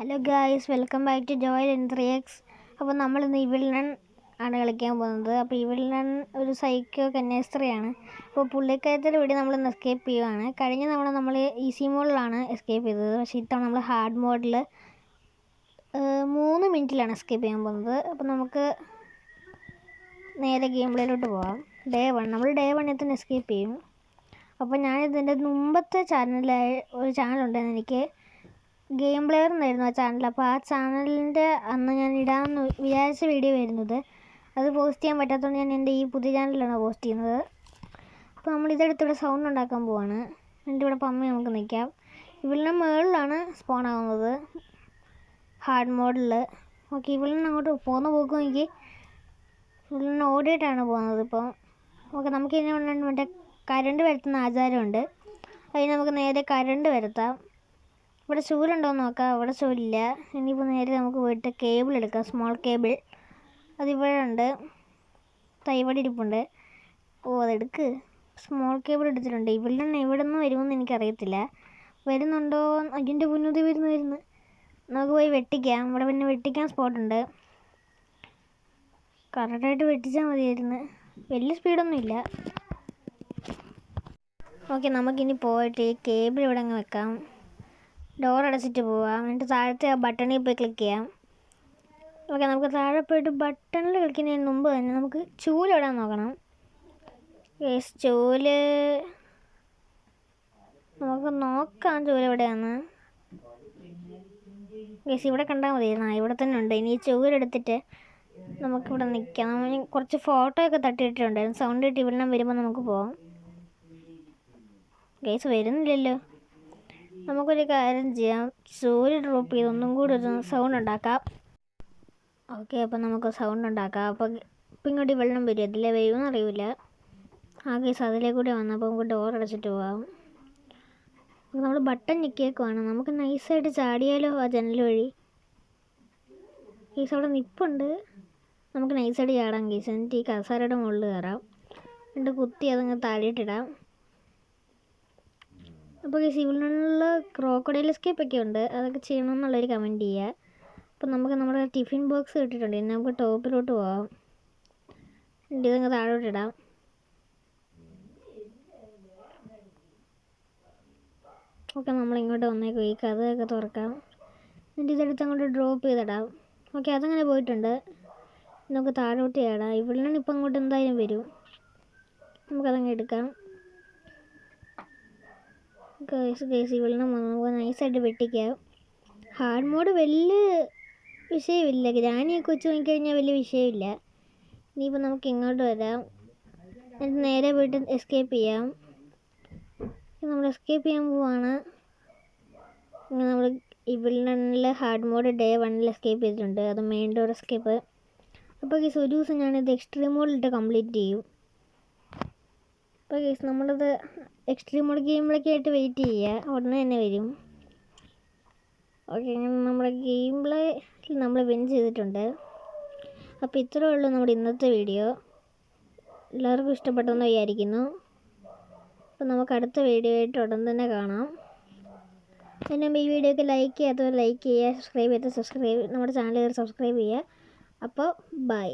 Hello guys, welcome back to Joel in 3x. അപ്പോൾ നമ്മളിന്ന് ഇവിളിനൺ ആണ് കളിക്കാൻ പോകുന്നത്. അപ്പോൾ ഇവിളിനൺ ഒരു സൈക്കോ കന്യാസ്ത്രീയാണ്. അപ്പോൾ പുള്ളിക്കാരത്തിൻ്റെ വീട് നമ്മളിന്ന് എസ്കേപ്പ് ചെയ്യുകയാണ്. കഴിഞ്ഞ തവണ നമ്മൾ ഈസി മോഡിലാണ് എസ്കേപ്പ് ചെയ്തത്, പക്ഷേ ഇത്തവണ നമ്മൾ ഹാർഡ് മോഡിൽ 3 മിനിറ്റിലാണ് എസ്കേപ്പ് ചെയ്യാൻ പോകുന്നത്. അപ്പോൾ നമുക്ക് നേരെ ഗെയിം പ്ലേയിലോട്ട് പോകാം. നമ്മൾ ഡേ 1 തന്നെ എസ്കേപ്പ് ചെയ്യും. അപ്പോൾ ഞാനിതിൻ്റെ മുമ്പത്തെ ഒരു ചാനലുണ്ടായിരുന്നു എനിക്ക്, ഗെയിം പ്ലെയർ എന്നായിരുന്നു ആ ചാനൽ. അപ്പോൾ ആ ചാനലിൻ്റെ അന്ന് ഞാൻ ഇടാമെന്ന് വിചാരിച്ച വീഡിയോ വരുന്നത്, അത് പോസ്റ്റ് ചെയ്യാൻ പറ്റാത്തതുകൊണ്ട് ഞാൻ എൻ്റെ ഈ പുതിയ ചാനലിലാണ് പോസ്റ്റ് ചെയ്യുന്നത്. അപ്പോൾ നമ്മൾ ഇതെടുത്തിവിടെ സൗണ്ട് ഉണ്ടാക്കാൻ പോവാണ്. എൻ്റെ ഇവിടെ പമ്മ നമുക്ക് നിൽക്കാം. ഇവളിനെ മുകളിലാണ് സ്പോൺ ആവുന്നത് ഹാർഡ് മോഡിൽ. ഓക്കെ, ഇവളിനെ അങ്ങോട്ട് പോകുന്ന പോക്കും എനിക്ക് ഇവളിനെ ഓടിയിട്ടാണ് പോകുന്നത് ഇപ്പോൾ. ഓക്കെ, നമുക്ക് ഇനി മറ്റേ കരണ്ട് വരുത്തുന്ന ആചാരമുണ്ട്, അതിന് നമുക്ക് നേരെ കരണ്ട് വരുത്താം. ഇവിടെ ചൂലുണ്ടോയെന്ന് നോക്കാം. ഇവിടെ ചൂലില്ല. ഇനിയിപ്പോൾ നേരെ നമുക്ക് പോയിട്ട് കേബിൾ എടുക്കാം, സ്മോൾ കേബിൾ. അതിവിടെ ഉണ്ട്, ഇവിടെ ഇരിപ്പുണ്ട്. അതെടുക്ക്. സ്മോൾ കേബിൾ എടുത്തിട്ടുണ്ട്. ഇവിടെ നിന്ന് വരുമെന്ന് എനിക്കറിയത്തില്ല. വരുന്നുണ്ടോ? അതിൻ്റെ മുന്നൂതി വരുന്നു. നമുക്ക് പോയി വെട്ടിക്കാം. ഇവിടെ പിന്നെ വെട്ടിക്കാൻ സ്പോട്ടുണ്ട്. കറക്റ്റായിട്ട് വെട്ടിച്ചാൽ മതിയായിരുന്നു. വലിയ സ്പീഡൊന്നുമില്ല. ഓക്കെ, നമുക്കിനി പോയിട്ട് ഈ കേബിൾ ഇവിടെ അങ്ങ് വെക്കാം. ഡോർ അടച്ചിട്ട് പോവാം. എന്നിട്ട് താഴത്തെ ആ ബട്ടണിൽ പോയി ക്ലിക്ക് ചെയ്യാം. ഓക്കെ, നമുക്ക് താഴെ പോയിട്ട് ബട്ടണിൽ ക്ലിക്ക് ചെയ്യുന്നതിന് മുമ്പ് തന്നെ നമുക്ക് ചൂല് ഇടാൻ നോക്കണം. ചൂല് നമുക്ക് നോക്കാം, ചൂല് എവിടെയാണ്. ഇവിടെ കണ്ടാൽ മതി. ഇവിടെ തന്നെ ഉണ്ട്. ഇനി ഈ ചൂലെടുത്തിട്ട് നമുക്കിവിടെ നിൽക്കാം. നമ്മൾ കുറച്ച് ഫോട്ടോ ഒക്കെ തട്ടിയിട്ടിട്ടുണ്ടായിരുന്നു. സൗണ്ട് ഇട്ട് ഇവിടെ വരുമ്പോൾ നമുക്ക് പോവാം. വരുന്നില്ലല്ലോ. നമുക്കൊരു കാര്യം ചെയ്യാം, ചൂല് ഡ്രോപ്പ് ചെയ്ത് ഒന്നും കൂടി ഒരു സൗണ്ട് ഉണ്ടാക്കാം. ഓക്കെ, അപ്പോൾ നമുക്ക് സൗണ്ട് ഉണ്ടാക്കാം. അപ്പോൾ ഇപ്പം ഇങ്ങോട്ട് വെള്ളം വരും. അതിലേ വരുമെന്ന് അറിയില്ല. ആ കേസ് അതിലേ കൂടി വന്നപ്പോൾ നമുക്ക് ഡോർ അടച്ചിട്ട് പോകാം. നമ്മൾ ബട്ടൺ ഞെക്കിയേക്കുവാണ്. നമുക്ക് നൈസായിട്ട് ചാടിയാലോ ആ ജനൽ വഴി. കേസ് അവിടെ നിൽപ്പുണ്ട്. നമുക്ക് നൈസായിട്ട് ചാടാം കേസ്. എന്നിട്ട് ഈ കസാരയുടെ മുകളിൽ കയറാം. എന്നിട്ട് കുത്തി അതങ്ങ് താഴെയിട്ടിടാം. അപ്പോൾ സിവിലിനുള്ള ക്രോക്കഡൈൽ എസ്കേപ്പ് ഒക്കെ ഉണ്ട്, അതൊക്കെ ചെയ്യണമെന്നുള്ളൊരു കമൻറ്റ് ചെയ്യുക. അപ്പോൾ നമുക്ക് നമ്മുടെ ടിഫിൻ ബോക്സ് കിട്ടിയിട്ടുണ്ട്. ഇനി നമുക്ക് ടോപ്പിലോട്ട് പോകാം. ഇതങ്ങ് താഴോട്ടിടാം. ഓക്കെ, നമ്മളിങ്ങോട്ട് വന്നേക്കും. ഈ കഥയൊക്കെ തുറക്കാം. എന്നിട്ട് ഇതെടുത്ത് അങ്ങോട്ട് ഡ്രോപ്പ് ചെയ്തിടാം. ഓക്കെ, അതങ്ങനെ പോയിട്ടുണ്ട്. നമുക്ക് താഴോട്ട് ചാടാം. ഇവിടെയാണ് ഇപ്പം അങ്ങോട്ട് എന്തായാലും വരും. നമുക്കതങ്ങ് എടുക്കാം. ഇവിടെ നമുക്ക് നൈസായിട്ട് വെട്ടിക്കാം. ഹാർഡ് മോഡ് വലിയ വിഷയമില്ല. ഗ്രാനിയൊക്കെ വെച്ച് നോക്കിക്കഴിഞ്ഞാൽ വലിയ വിഷയമില്ല. ഇനിയിപ്പോൾ നമുക്ക് ഇങ്ങോട്ട് വരാം. എന്നിട്ട് നേരെ പോയിട്ട് എസ്കേപ്പ് ചെയ്യാം. നമ്മൾ എസ്കേപ്പ് ചെയ്യാൻ പോവാണ്. നമ്മൾ ഇവിടെ ഹാർഡ് മോഡ് ഡേ 1 എസ്കേപ്പ് ചെയ്തിട്ടുണ്ട്. അത് മെയിൻ ഡോർ എസ്കേപ്പ്. അപ്പോൾ ഒരു ദിവസം ഞാനിത് എക്സ്ട്രീം മോഡിലിട്ട് കംപ്ലീറ്റ് ചെയ്യും. അപ്പോൾ നമ്മളത് എക്സ്ട്രീം മോഡ് ഗെയിമിലൊക്കെ ആയിട്ട് വെയിറ്റ് ചെയ്യുക, ഉടനെ തന്നെ വരും. ഓക്കെ, നമ്മുടെ ഗെയിം പ്ലേ നമ്മൾ വിൻ ചെയ്തിട്ടുണ്ട്. അപ്പോൾ ഇത്രയേ ഉള്ളൂ നമ്മുടെ ഇന്നത്തെ വീഡിയോ. എല്ലാവർക്കും ഇഷ്ടപ്പെട്ടെന്ന് വിചാരിക്കുന്നു. അപ്പോൾ നമുക്ക് അടുത്ത വീഡിയോ ആയിട്ട് ഉടൻ തന്നെ കാണാം. പിന്നെ ഈ വീഡിയോക്ക് ലൈക്ക് ചെയ്യാത്തവർ ലൈക്ക് ചെയ്യുക, സബ്സ്ക്രൈബ് നമ്മുടെ ചാനൽ സബ്സ്ക്രൈബ് ചെയ്യുക. അപ്പോൾ ബൈ.